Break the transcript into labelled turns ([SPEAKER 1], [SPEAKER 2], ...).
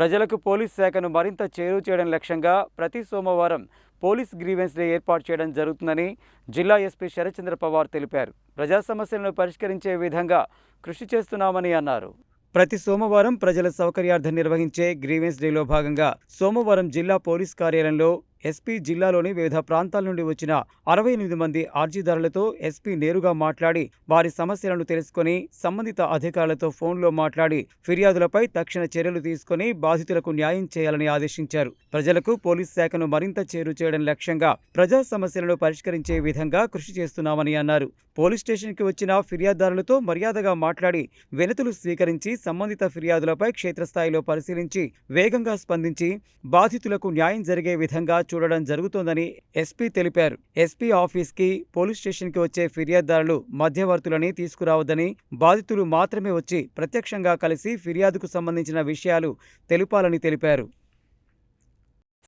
[SPEAKER 1] ప్రజలకు పోలీస్ శాఖను మరింత చేరువ చేయడం లక్ష్యంగా ప్రతి సోమవారం పోలీస్ గ్రీవెన్స్ డే ఏర్పాటు చేయడం జరుగుతుందని జిల్లా ఎస్పీ శరత్చంద్ర పవార్ తెలిపారు. ప్రజా సమస్యలను పరిష్కరించే విధంగా కృషి చేస్తున్నామని అన్నారు. ప్రతి సోమవారం ప్రజల సౌకర్యార్థం నిర్వహించే గ్రీవెన్స్ డేలో భాగంగా సోమవారం జిల్లా పోలీస్ కార్యాలయంలో ఎస్పీ జిల్లాలోని వివిధ ప్రాంతాల నుండి వచ్చిన 68 మంది అర్జీదారులతో ఎస్పీ నేరుగా మాట్లాడి వారి సమస్యలను తెలుసుకొని సంబంధిత అధికారులతో ఫోన్లో మాట్లాడి ఫిర్యాదులపై తక్షణ చర్యలు తీసుకొని బాధితులకు న్యాయం చేయాలని ఆదేశించారు. ప్రజలకు పోలీస్ శాఖను మరింత చేరువ చేయడం లక్ష్యంగా ప్రజా సమస్యలను పరిష్కరించే విధంగా కృషి చేస్తున్నామని అన్నారు. పోలీస్ స్టేషన్కి వచ్చిన ఫిర్యాదుదారులతో మర్యాదగా మాట్లాడి వినతులు స్వీకరించి సంబంధిత ఫిర్యాదులపై క్షేత్రస్థాయిలో పరిశీలించి వేగంగా స్పందించి బాధితులకు న్యాయం జరిగే విధంగా చూడడం జరుగుతోందని ఎస్పీ తెలిపారు. ఎస్పీ ఆఫీస్కి పోలీస్ స్టేషన్కి వచ్చే ఫిర్యాదుదారులు మధ్యవర్తులని తీసుకురావద్దని, బాధితులు మాత్రమే వచ్చి ప్రత్యక్షంగా కలిసి ఫిర్యాదుకు సంబంధించిన విషయాలు తెలుపాలని తెలిపారు.